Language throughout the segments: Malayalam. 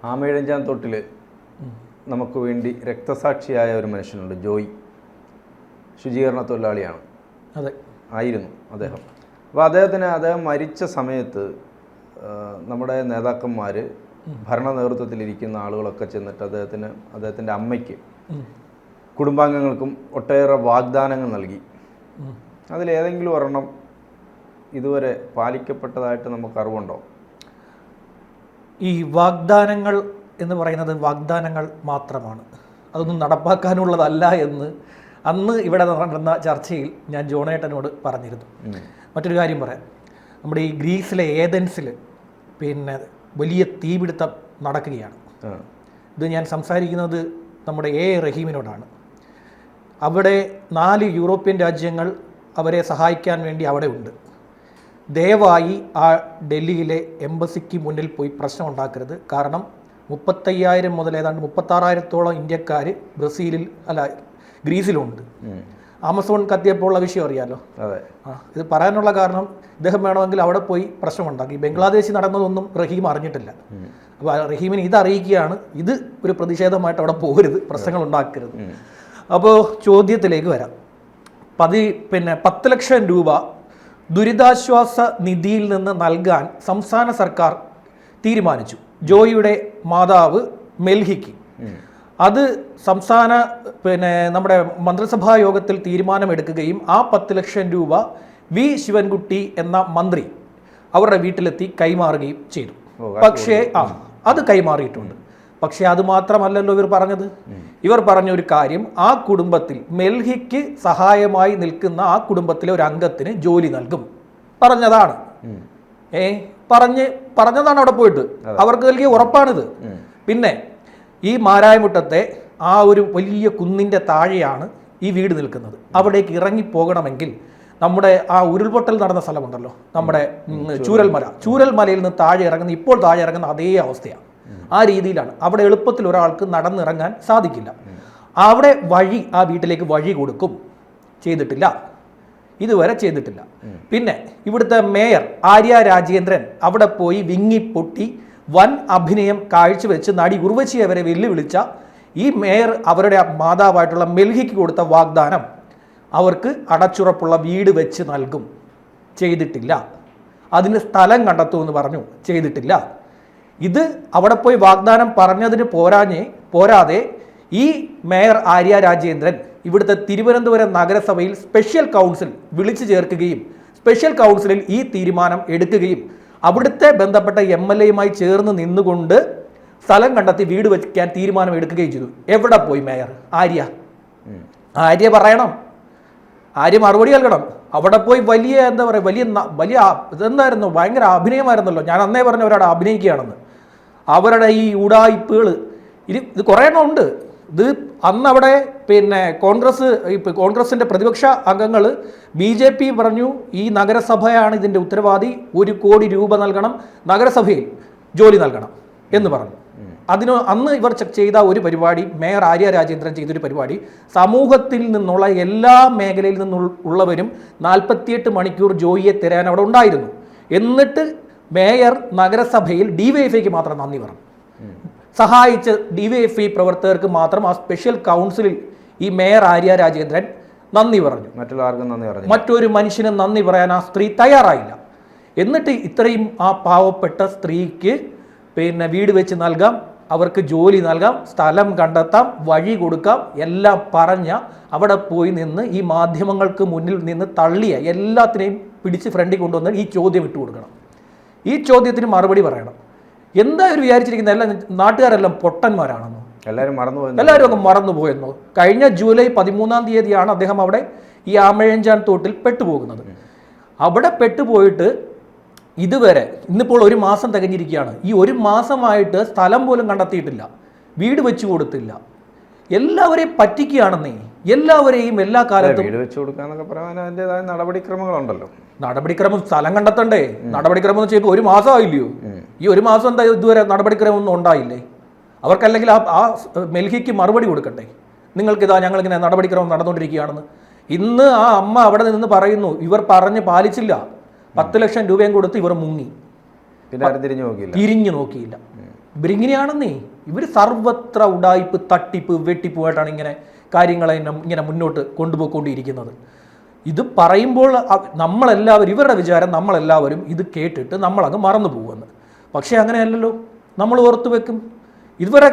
ആമയിഴഞ്ചാൻ തൊട്ടിൽ നമുക്ക് വേണ്ടി രക്തസാക്ഷിയായ ഒരു മനുഷ്യനുണ്ട്, ജോയി. ശുചീകരണ തൊഴിലാളിയാണ്, അതെ, ആയിരുന്നു അദ്ദേഹം. അപ്പോൾ അദ്ദേഹം മരിച്ച സമയത്ത് നമ്മുടെ നേതാക്കന്മാർ, ഭരണ നേതൃത്വത്തിലിരിക്കുന്ന ആളുകളൊക്കെ ചെന്നിട്ട് അദ്ദേഹത്തിൻ്റെ അമ്മയ്ക്ക്, കുടുംബാംഗങ്ങൾക്കും ഒട്ടേറെ വാഗ്ദാനങ്ങൾ നൽകി. അതിലേതെങ്കിലും ഒരെണ്ണം ഇതുവരെ പാലിക്കപ്പെട്ടതായിട്ട് നമുക്ക് അറിവുണ്ടോ? ഈ വാഗ്ദാനങ്ങൾ എന്ന് പറയുന്നത് വാഗ്ദാനങ്ങൾ മാത്രമാണ്, അതൊന്നും നടപ്പാക്കാനുള്ളതല്ല എന്ന് അന്ന് ഇവിടെ നടന്ന ചർച്ചയിൽ ഞാൻ ജോണേട്ടനോട് പറഞ്ഞിരുന്നു. മറ്റൊരു കാര്യം പറയാം, നമ്മുടെ ഈ ഗ്രീസിലെ ഏതൻസിൽ പിന്നെ വലിയ തീപിടുത്തം നടക്കുകയാണ്. ഇത് ഞാൻ സംസാരിക്കുന്നത് നമ്മുടെ റഹീമിനോടാണ്. അവിടെ 4 യൂറോപ്യൻ രാജ്യങ്ങൾ അവരെ സഹായിക്കാൻ വേണ്ടി അവിടെ ഉണ്ട്. ദയവായി ആ ഡൽഹിയിലെ എംബസിക്ക് മുന്നിൽ പോയി പ്രശ്നം ഉണ്ടാക്കരുത്. കാരണം 35,000 മുതൽ ഏതാണ്ട് 36,000-ഓളം ഇന്ത്യക്കാർ ഗ്രീസിലുണ്ട്. ആമസോൺ കത്തിയപ്പോൾ ഉള്ള വിഷയം അറിയാമല്ലോ. ഇത് പറയാനുള്ള കാരണം ഇദ്ദേഹം വേണമെങ്കിൽ അവിടെ പോയി പ്രശ്നമുണ്ടാക്കി. ബംഗ്ലാദേശിൽ നടന്നതൊന്നും റഹീം അറിഞ്ഞിട്ടില്ല. അപ്പോൾ റഹീമിന് ഇത് അറിയിക്കുകയാണ്, ഇത് ഒരു പ്രതിഷേധമായിട്ട് അവിടെ പോകരുത്, പ്രശ്നങ്ങൾ ഉണ്ടാക്കരുത്. അപ്പോൾ ചോദ്യത്തിലേക്ക് വരാം. 10 ലക്ഷം രൂപ ദുരിതാശ്വാസ നിധിയിൽ നിന്ന് നൽകാൻ സംസ്ഥാന സർക്കാർ തീരുമാനിച്ചു, ജോയിയുടെ മാതാവ് മെൽഹിക്ക്. അത് സംസ്ഥാന നമ്മുടെ മന്ത്രിസഭാ യോഗത്തിൽ തീരുമാനമെടുക്കുകയും ആ 10 ലക്ഷം രൂപ വി ശിവൻകുട്ടി എന്ന മന്ത്രി അവരുടെ വീട്ടിലെത്തി കൈമാറുകയും ചെയ്തു. പക്ഷേ അത് കൈമാറിയിട്ടുണ്ട്. പക്ഷേ അത് മാത്രമല്ലല്ലോ ഇവർ പറഞ്ഞത്. ഇവർ പറഞ്ഞ ഒരു കാര്യം, ആ കുടുംബത്തിൽ മെൽഹിക്ക് സഹായമായി നിൽക്കുന്ന ആ കുടുംബത്തിലെ ഒരു അംഗത്തിന് ജോലി നൽകും പറഞ്ഞതാണ്. പറഞ്ഞതാണ് അവിടെ പോയിട്ട് അവർക്ക് നൽകിയ ഉറപ്പാണിത്. പിന്നെ ഈ മാരായമുട്ടത്തെ ആ ഒരു വലിയ കുന്നിൻ്റെ താഴെയാണ് ഈ വീട് നിൽക്കുന്നത്. അവിടേക്ക് ഇറങ്ങിപ്പോകണമെങ്കിൽ നമ്മുടെ ആ ഉരുൾപൊട്ടൽ നടന്ന സ്ഥലമുണ്ടല്ലോ, നമ്മുടെ ചൂരൽമലയിൽ നിന്ന് ഇപ്പോൾ താഴെ ഇറങ്ങുന്ന അതേ അവസ്ഥയാണ്. ആ രീതിയിലാണ്. അവിടെ എളുപ്പത്തിൽ ഒരാൾക്ക് നടന്നിറങ്ങാൻ സാധിക്കില്ല. അവിടെ ആ വീട്ടിലേക്ക് വഴി കൊടുക്കും. ചെയ്തിട്ടില്ല, ഇതുവരെ ചെയ്തിട്ടില്ല. പിന്നെ ഇവിടുത്തെ മേയർ ആര്യ രാജേന്ദ്രൻ അവിടെ പോയി വിങ്ങിപ്പൊട്ടി വൻ അഭിനയം കാഴ്ചവെച്ച് നടി ഉർവശിയെ വരെ വെല്ലുവിളിച്ച ഈ മേയർ അവരുടെ മാതാവായിട്ടുള്ള മെൽഹിക്ക് കൊടുത്ത വാഗ്ദാനം അവർക്ക് അടച്ചുറപ്പുള്ള വീട് വെച്ച് നൽകും, ചെയ്തിട്ടില്ല. അതിന് സ്ഥലം കണ്ടെത്തുമെന്ന് പറഞ്ഞു, ചെയ്തിട്ടില്ല. ഇത് അവിടെ പോയി വാഗ്ദാനം പറഞ്ഞതിന് പോരാതെ ഈ മേയർ ആര്യ രാജേന്ദ്രൻ ഇവിടുത്തെ തിരുവനന്തപുരം നഗരസഭയിൽ സ്പെഷ്യൽ കൗൺസിൽ വിളിച്ചു ചേർക്കുകയും സ്പെഷ്യൽ കൗൺസിലിൽ ഈ തീരുമാനം എടുക്കുകയും അവിടുത്തെ ബന്ധപ്പെട്ട MLAയുമായി ചേർന്ന് നിന്നുകൊണ്ട് സ്ഥലം കണ്ടെത്തി വീട് വയ്ക്കാൻ തീരുമാനം എടുക്കുകയും ചെയ്തു. എവിടെ പോയി മേയർ ആര്യ പറയണം, ആര്യ മറുപടി നൽകണം. അവിടെ പോയി വലിയ ഇതെന്തായിരുന്നു, ഭയങ്കര അഭിനയമായിരുന്നല്ലോ. ഞാൻ അന്നേ പറഞ്ഞ ഒരാൾ അഭിനയിക്കുകയാണെന്ന്. അവരുടെ ഈ ഉടായിപ്പുകൾ ഇത് കുറേ എണ്ണം ഉണ്ട്. ഇത് അന്ന് അവിടെ കോൺഗ്രസിൻ്റെ പ്രതിപക്ഷ അംഗങ്ങൾ BJP പറഞ്ഞു ഈ നഗരസഭയാണ് ഇതിൻ്റെ ഉത്തരവാദി, 1 കോടി രൂപ നൽകണം, നഗരസഭയിൽ ജോലി നൽകണം എന്ന് പറഞ്ഞു. അന്ന് ഇവർ ചെയ്ത ഒരു പരിപാടി, മേയർ ആര്യ രാജേന്ദ്രൻ ചെയ്തൊരു പരിപാടി, സമൂഹത്തിൽ നിന്നുള്ള എല്ലാ മേഖലയിൽ നിന്നുള്ളവരും 48 മണിക്കൂർ ജോയിയെ തരാൻ അവിടെ ഉണ്ടായിരുന്നു. എന്നിട്ട് മേയർ നഗരസഭയിൽ DYFIക്ക് മാത്രം നന്ദി പറഞ്ഞു. സഹായിച്ച DYFI പ്രവർത്തകർക്ക് മാത്രം ആ സ്പെഷ്യൽ കൗൺസിലിൽ ഈ മേയർ ആര്യ രാജേന്ദ്രൻ നന്ദി പറഞ്ഞു. മറ്റൊരു മനുഷ്യന് നന്ദി പറയാൻ ആ സ്ത്രീ തയ്യാറായില്ല. എന്നിട്ട് ഇത്രയും ആ പാവപ്പെട്ട സ്ത്രീക്ക് വീട് വെച്ച് നൽകാം, അവർക്ക് ജോലി നൽകാം, സ്ഥലം കണ്ടെത്താം, വഴി കൊടുക്കാം എല്ലാം പറഞ്ഞ അവിടെ പോയി നിന്ന് ഈ മാധ്യമങ്ങൾക്ക് മുന്നിൽ നിന്ന് തള്ളിയ എല്ലാത്തിനെയും പിടിച്ച് ഫ്രണ്ടിൽ കൊണ്ടുവന്ന് ഈ ചോദ്യം ഇട്ട് കൊടുക്കണം. ഈ ചോദ്യത്തിന് മറുപടി പറയണം. എന്താ ഒരു വിചാരിച്ചിരിക്കുന്നത്, എല്ലാം നാട്ടുകാരെല്ലാം പൊട്ടന്മാരാണെന്നോ, എല്ലാവരും അങ്ങ് മറന്നുപോയെന്നോ? കഴിഞ്ഞ ജൂലൈ 13-ാം തീയതിയാണ് അദ്ദേഹം അവിടെ ഈ ആമഴഞ്ചാൻ തോട്ടിൽ പെട്ടുപോകുന്നത്. അവിടെ പെട്ടുപോയിട്ട് ഇതുവരെ ഇന്നിപ്പോൾ 1 മാസം തികഞ്ഞിരിക്കുകയാണ്. ഈ 1 മാസമായിട്ട് സ്ഥലം പോലും കണ്ടെത്തിയിട്ടില്ല, വീട് വെച്ചു കൊടുത്തില്ല. എല്ലാവരെയും പറ്റിക്കുകയാണെന്നേ, എല്ലാവരെയും എല്ലാ കാലത്തും നടപടിക്രമങ്ങളുണ്ടല്ലോ. നടപടിക്രമം സ്ഥലം കണ്ടെത്തണ്ടേ? നടപടിക്രമം എന്ന് വെച്ചാൽ 1 മാസമായില്ലയോ? ഈ 1 മാസം എന്താ ഇതുവരെ നടപടിക്രമം ഒന്നും ഉണ്ടായില്ലേ? അവർക്കല്ലെങ്കിൽ ആ മെൽഹിക്ക് മറുപടി കൊടുക്കട്ടെ, നിങ്ങൾക്കിതാ ഞങ്ങളിങ്ങനെ നടപടിക്രമം നടന്നുകൊണ്ടിരിക്കുകയാണെന്ന്. ഇന്ന് ആ അമ്മ അവിടെ നിന്ന് പറയുന്നു ഇവർ പറഞ്ഞ് പാലിച്ചില്ല, 10 ലക്ഷം രൂപയും കൊടുത്ത് ഇവർ മുങ്ങി, തിരിഞ്ഞു നോക്കിയില്ല. ഇവരിങ്ങനെയാണെന്നേ, ഇവർ സർവത്ര ഉടായിപ്പ് തട്ടിപ്പ് വെട്ടിപ്പുമായിട്ടാണ് ഇങ്ങനെ കാര്യങ്ങളെ ഇങ്ങനെ മുന്നോട്ട് കൊണ്ടുപോയിക്കൊണ്ടിരിക്കുന്നത്. ഇത് പറയുമ്പോൾ നമ്മളെല്ലാവരും, ഇവരുടെ വിചാരം നമ്മളെല്ലാവരും ഇത് കേട്ടിട്ട് നമ്മളങ്ങ് മറന്നു പോകുമെന്ന്. പക്ഷേ അങ്ങനെയല്ലല്ലോ, നമ്മൾ ഓർത്തു വെക്കും. ഇതുവരെ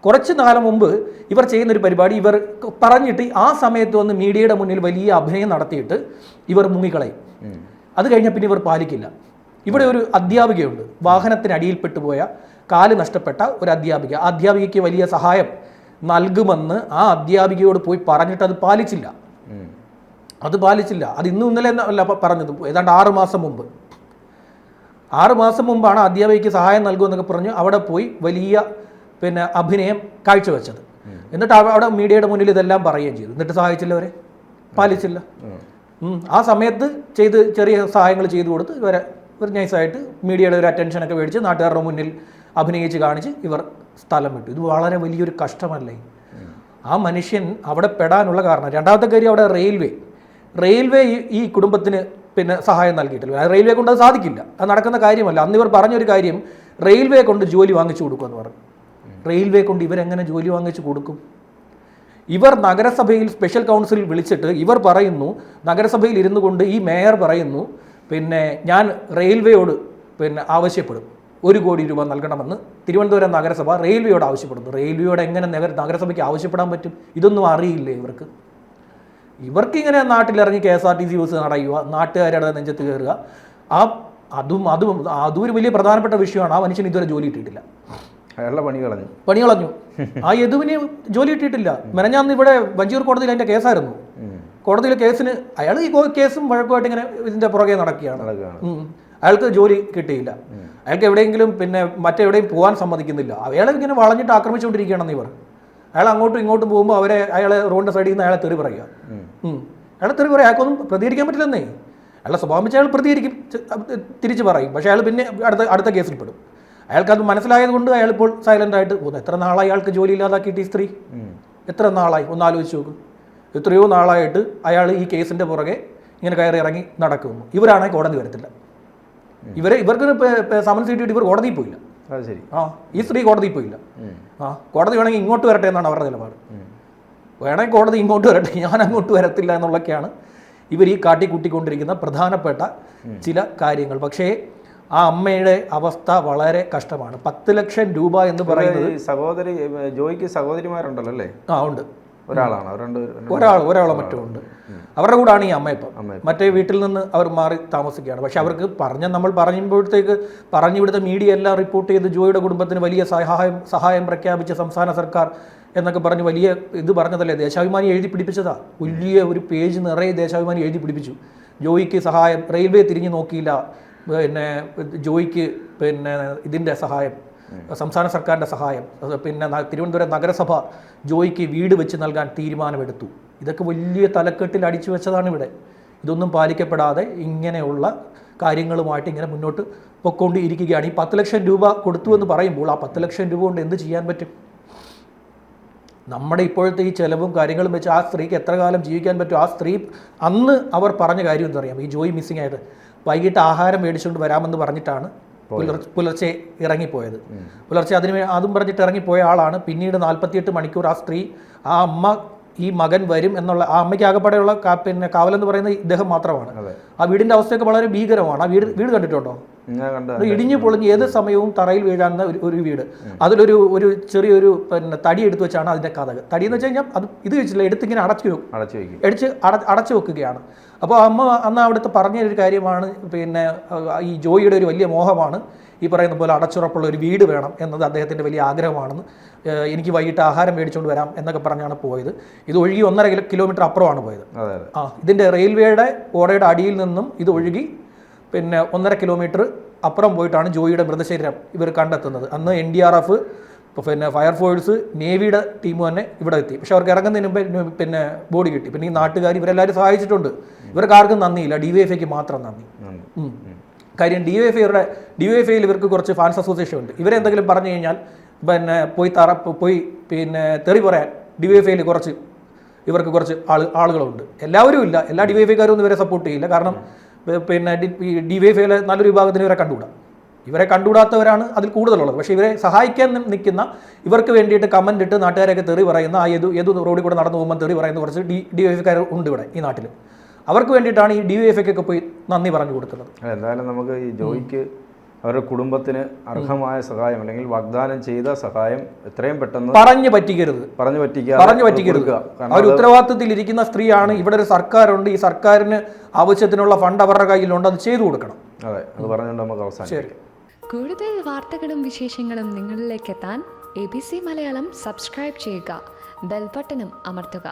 കുറച്ച് കാലം മുമ്പ് ഇവർ ചെയ്യുന്നൊരു പരിപാടി ഇവർ പറഞ്ഞിട്ട് ആ സമയത്ത് വന്ന് മീഡിയയുടെ മുന്നിൽ വലിയ അഭിനയം നടത്തിയിട്ട് ഇവർ മുങ്ങിക്കളയും. അത് കഴിഞ്ഞാൽ പിന്നെ ഇവർ പാലിക്കില്ല. ഇവിടെ ഒരു അധ്യാപികയുണ്ട്, വാഹനത്തിനടിയിൽപ്പെട്ടു പോയ കാല് നഷ്ടപ്പെട്ട ഒരു അധ്യാപിക. ആ അധ്യാപികയ്ക്ക് വലിയ സഹായം നൽകുമെന്ന് ആ അധ്യാപികയോട് പോയി പറഞ്ഞിട്ട് അത് പാലിച്ചില്ല. അത് ഇന്നും ഇന്നലെ അല്ല പറഞ്ഞത്, ഏതാണ്ട് 6 മാസം മുമ്പ്. 6 മാസം മുമ്പാണ് അധ്യാപികയ്ക്ക് സഹായം നൽകുമെന്നൊക്കെ പറഞ്ഞ് അവിടെ പോയി വലിയ അഭിനയം കാഴ്ചവെച്ചത്. എന്നിട്ട് അവിടെ മീഡിയയുടെ മുന്നിൽ ഇതെല്ലാം പറയുകയും ചെയ്തു. എന്നിട്ട് സഹായിച്ചില്ല, അവരെ പാലിച്ചില്ല. ആ സമയത്ത് ചെറിയ സഹായങ്ങൾ ചെയ്തു കൊടുത്ത് ഇവരെ ഒരു നൈസായിട്ട് മീഡിയയുടെ ഒരു അറ്റൻഷനൊക്കെ മേടിച്ച് നാട്ടുകാരുടെ മുന്നിൽ അഭിനയിച്ച് കാണിച്ച് ഇവർ സ്ഥലം വിട്ടു. ഇത് വളരെ വലിയൊരു കഷ്ടമല്ലേ? ആ മനുഷ്യൻ അവിടെ പെടാനുള്ള കാരണം. രണ്ടാമത്തെ കാര്യം, അവിടെ റെയിൽവേ ഈ കുടുംബത്തിന് സഹായം നൽകിയിട്ടില്ല. റെയിൽവേ കൊണ്ട് അത് സാധിക്കില്ല, അത് നടക്കുന്ന കാര്യമല്ല. അന്ന് ഇവർ പറഞ്ഞൊരു കാര്യം, റെയിൽവേ കൊണ്ട് ജോലി വാങ്ങിച്ചു കൊടുക്കുമെന്ന് പറഞ്ഞു. റെയിൽവേ കൊണ്ട് ഇവരെങ്ങനെ ജോലി വാങ്ങിച്ചു കൊടുക്കും? ഇവർ നഗരസഭയിൽ സ്പെഷ്യൽ കൗൺസിൽ വിളിച്ചിട്ട് ഇവർ പറയുന്നു, നഗരസഭയിൽ ഇരുന്നു കൊണ്ട് ഈ മേയർ പറയുന്നു, ഞാൻ റെയിൽവേയോട് ആവശ്യപ്പെടും 1 കോടി രൂപ നൽകണമെന്ന് തിരുവനന്തപുരം നഗരസഭ റെയിൽവേയോട് ആവശ്യപ്പെടുന്നു. റെയിൽവേയോട് എങ്ങനെ നഗരസഭയ്ക്ക് ആവശ്യപ്പെടാൻ പറ്റും? ഇതൊന്നും അറിയില്ലേ ഇവർക്കിങ്ങനെ നാട്ടിലിറങ്ങി KSRTC ബസ് നടയുക, നാട്ടുകാരുടെ നെഞ്ചത്ത് കയറുക. അതും ഒരു വലിയ പ്രധാനപ്പെട്ട വിഷയമാണ്. ആ മനുഷ്യന് ഇതുവരെ ജോലി കിട്ടിയിട്ടില്ല. അയാളുടെ പണി കളഞ്ഞു. ആ യദുവിന് ജോലി കിട്ടിയിട്ടില്ല. മെനഞ്ഞാന്ന് ഇവിടെ വഞ്ചിയൂർ കോടതിയിൽ അതിൻ്റെ കേസായിരുന്നു. കോടതിയിലെ കേസിന് അയാൾ ഈ കേസും വഴക്കുമായിട്ട് ഇങ്ങനെ ഇതിൻ്റെ പുറകെ നടക്കുകയാണ്. അയാൾക്ക് ജോലി കിട്ടിയില്ല. അയാൾക്ക് എവിടെയെങ്കിലും മറ്റെവിടെയും പോകാൻ സമ്മതിക്കുന്നില്ല. അയാളെ ഇങ്ങനെ വളഞ്ഞിട്ട് ആക്രമിച്ചുകൊണ്ടിരിക്കുകയാണെന്ന് ഇവർ. അയാൾ അങ്ങോട്ടും ഇങ്ങോട്ടും പോകുമ്പോൾ അയാളെ റോഡിൻ്റെ സൈഡിൽ നിന്ന് അയാളെ തെറി പറയുക. അയാളെ തെറി പറയുക. അയാൾക്കൊന്നും പ്രതികരിക്കാൻ പറ്റില്ലെന്നേ. അയാളെ സ്വഭാവം വെച്ച് അയാൾ പ്രതികരിക്കും, തിരിച്ച് പറയും. പക്ഷേ അയാൾ പിന്നെ അടുത്ത കേസിൽ പെടും. അയാൾക്കത് മനസ്സിലായത് കൊണ്ട് അയാളിപ്പോൾ സൈലൻ്റായിട്ട് പോകുന്നു. എത്ര നാളായി അയാൾക്ക് ജോലി ഇല്ലാതാക്കിയിട്ട് ഈ സ്ത്രീ? എത്ര നാളായി? ഒന്ന് ആലോചിച്ച് നോക്കും. എത്രയോ നാളായിട്ട് അയാൾ ഈ കേസിൻ്റെ പുറകെ ഇങ്ങനെ കയറി ഇറങ്ങി നടക്കുന്നു. ഇവരാണെങ്കിൽ കോടതി വരത്തില്ല. ഇവർക്ക് സമൻസ് കിട്ടിയിട്ട് ഇവർ കോടതിയിൽ പോയില്ല. ശരി. ഈ സ്ത്രീ കോടതിയിൽ പോയില്ല. കോടതി വേണമെങ്കിൽ ഇങ്ങോട്ട് വരട്ടെ എന്നാണ് അവരുടെ നിലപാട്. വേണമെങ്കിൽ കോടതി ഇങ്ങോട്ട് വരട്ടെ, ഞാൻ അങ്ങോട്ട് വരത്തില്ല എന്നുള്ളതൊക്കെയാണ് ഇവർ ഈ കാട്ടിക്കൂട്ടിക്കൊണ്ടിരിക്കുന്ന പ്രധാനപ്പെട്ട ചില കാര്യങ്ങൾ. പക്ഷേ ആ അമ്മയുടെ അവസ്ഥ വളരെ കഷ്ടമാണ്. 10 ലക്ഷം രൂപ എന്ന് പറയുന്നത്. ജോയിക്ക് സഹോദരിമാരുണ്ടല്ലോ അല്ലേ? ഉണ്ട്. ഒരാളാണ്, ഒരാളോ മറ്റോ ഉണ്ട്. അവരുടെ കൂടാണ് ഈ അമ്മ ഇപ്പം. മറ്റേ വീട്ടിൽ നിന്ന് അവർ മാറി താമസിക്കുകയാണ്. പക്ഷെ അവർക്ക് നമ്മൾ പറയുമ്പോഴത്തേക്ക് ഇവിടുത്തെ മീഡിയ എല്ലാം റിപ്പോർട്ട് ചെയ്ത് ജോയിയുടെ കുടുംബത്തിന് വലിയ സഹായം പ്രഖ്യാപിച്ച സംസ്ഥാന സർക്കാർ എന്നൊക്കെ പറഞ്ഞ് വലിയ ഇത് പറഞ്ഞതല്ലേ. ദേശാഭിമാനി എഴുതി പിടിപ്പിച്ചതാ. വലിയ ഒരു പേജ് നിറയെ ദേശാഭിമാനി എഴുതി പിടിപ്പിച്ചു. ജോയിക്ക് സഹായം, റെയിൽവേ തിരിഞ്ഞു നോക്കിയില്ല, ജോയിക്ക് ഇതിൻ്റെ സഹായം, സംസ്ഥാന സർക്കാരിൻ്റെ സഹായം, തിരുവനന്തപുരം നഗരസഭ ജോയിക്ക് വീട് വെച്ച് നൽകാൻ തീരുമാനമെടുത്തു. ഇതൊക്കെ വലിയ തലക്കെട്ടിൽ അടിച്ചു വെച്ചതാണ് ഇവിടെ. ഇതൊന്നും പാലിക്കപ്പെടാതെ ഇങ്ങനെയുള്ള കാര്യങ്ങളുമായിട്ട് ഇങ്ങനെ മുന്നോട്ട് പൊയ്ക്കൊണ്ടിരിക്കുകയാണ്. ഈ 10 ലക്ഷം രൂപ കൊടുത്തു എന്ന് പറയുമ്പോൾ ആ 10 ലക്ഷം രൂപ കൊണ്ട് എന്ത് ചെയ്യാൻ പറ്റും? നമ്മുടെ ഇപ്പോഴത്തെ ഈ ചെലവും കാര്യങ്ങളും വെച്ച് ആ സ്ത്രീക്ക് എത്ര കാലം ജീവിക്കാൻ പറ്റും? ആ സ്ത്രീ അന്ന് അവർ പറഞ്ഞ കാര്യം എന്തറിയാം? ഈ ജോയി മിസ്സിംഗ് ആയിട്ട് വൈകിട്ട് ആഹാരം മേടിച്ചുകൊണ്ട് വരാമെന്ന് പറഞ്ഞിട്ടാണ് പുലർച്ചെ ഇറങ്ങിപ്പോയത്. പുലർച്ചെ അതും പറഞ്ഞിട്ട് ഇറങ്ങിപ്പോയ ആളാണ്. പിന്നീട് 48 മണിക്കൂർ ആ സ്ത്രീ, ആ അമ്മ, ഈ മകൻ വരും എന്നുള്ള, ആ അമ്മയ്ക്ക് ആകെപ്പാടെയുള്ള കാവലെന്ന് പറയുന്നത് ഇദ്ദേഹം മാത്രമാണ്. ആ വീടിൻ്റെ അവസ്ഥയൊക്കെ വളരെ ഭീകരമാണ്. ആ വീട് കണ്ടിട്ടുണ്ടോ? ഇടിഞ്ഞു പൊളിഞ്ഞ് ഏത് സമയവും തറയിൽ വീഴാവുന്ന ഒരു വീട്. അതിലൊരു ചെറിയൊരു തടി എടുത്തു വെച്ചാണ് അതിൻ്റെ കഥകൾ. തടി എന്ന് വെച്ച് കഴിഞ്ഞാൽ അത് ഇത് വെച്ചില്ല, എടുത്തിങ്ങനെ അടച്ചു വെക്കുകയാണ്. അപ്പോൾ അമ്മ അന്ന് അവിടുത്തെ പറഞ്ഞൊരു കാര്യമാണ്, ഈ ജോയിയുടെ ഒരു വലിയ മോഹമാണ് ഈ പറയുന്ന പോലെ അടച്ചുറപ്പുള്ള ഒരു വീട് വേണം എന്നത് അദ്ദേഹത്തിൻ്റെ വലിയ ആഗ്രഹമാണെന്ന്. എനിക്ക് വൈകിട്ട് ആഹാരം മേടിച്ചുകൊണ്ട് വരാം എന്നൊക്കെ പറഞ്ഞാണ് പോയത്. ഇത് ഒഴുകി 1.5 കിലോമീറ്റർ അപ്പുറമാണ് പോയത്. ഇതിൻ്റെ റെയിൽവേയുടെ ഓടയുടെ അടിയിൽ നിന്നും ഇത് ഒഴുകി 1.5 കിലോമീറ്റർ അപ്പുറം പോയിട്ടാണ് ജോയിയുടെ മൃതശരീരം ഇവർ കണ്ടെത്തുന്നത്. അന്ന് NDRF, ഫയർഫോഴ്സ്, നേവിയുടെ ടീം തന്നെ ഇവിടെ എത്തി. പക്ഷെ അവർക്ക് ഇറങ്ങുന്നതിന് മുമ്പ് ബോഡി കിട്ടി. പിന്നെ ഈ നാട്ടുകാർ ഇവരെല്ലാവരും സഹായിച്ചിട്ടുണ്ട്. ഇവർക്ക് ആർക്കും നന്ദിയില്ല, DYFIക്ക് മാത്രം നന്ദി. കാര്യം DYFIയിൽ ഇവർക്ക് കുറച്ച് ഫാൻസ് അസോസിയേഷൻ ഉണ്ട്. ഇവരെന്തെങ്കിലും പറഞ്ഞു കഴിഞ്ഞാൽ പോയി തെറി പറയാൻ DYFIയിൽ ഇവർക്ക് കുറച്ച് ആളുകളുണ്ട്. എല്ലാവരും ഇല്ല, എല്ലാ DYFIക്കാരും ഒന്നും ഇവരെ സപ്പോർട്ട് ചെയ്യില്ല. കാരണം DYFIയിലെ നല്ലൊരു വിഭാഗത്തിന് ഇവരെ കണ്ടുകൂടാ. ഇവരെ കണ്ടുകൂടാത്തവരാണ് അതിൽ കൂടുതലുള്ളത്. പക്ഷേ ഇവരെ സഹായിക്കാൻ നിൽക്കുന്ന, ഇവർക്ക് വേണ്ടിയിട്ട് കമൻ്റ് ഇട്ട് നാട്ടുകാരൊക്കെ തെറി പറയുന്ന, ആ ഏതു റോഡിൽ കൂടെ നടന്നു പോകുമ്പോൾ തെറി പറയുന്ന കുറച്ച് DYFIക്കാർ ഉണ്ട് ഇവിടെ ഈ നാട്ടിൽ. അവർക്ക് വേണ്ടിയിട്ടാണ് ഈ DYFIക്കൊക്കെ പോയി നന്ദി പറഞ്ഞു കൊടുക്കുന്നത്. എന്തായാലും നമുക്ക് ഈ ജോയിക്ക് അവരുടെ കുടുംബത്തിന് അർഹമായ സഹായം അല്ലെങ്കിൽ വാഗ്ദാനം ചെയ്ത സഹായം എത്രയും പെട്ടെന്ന് പറഞ്ഞു പറ്റിക്കരുത്. അവർ ഉത്തരവാദിത്തത്തിൽ ഇരിക്കുന്ന സ്ത്രീയാണ്. ഇവിടെ ഒരു സർക്കാരുണ്ട്, ഈ സർക്കാരിന് ആവശ്യത്തിനുള്ള ഫണ്ട് അവരുടെ കയ്യിലുണ്ട്, അത് ചെയ്തു കൊടുക്കണം. അതെ, അത് പറഞ്ഞുകൊണ്ട് നമുക്ക് അവസാനിപ്പിക്കാം. കൂടുതൽ വാർത്തകളും വിശേഷങ്ങളും നിങ്ങളിലേക്ക് എത്താൻ ABC മലയാളം സബ്സ്ക്രൈബ് ചെയ്യുക, ബെൽ ബട്ടണും അമർത്തുക.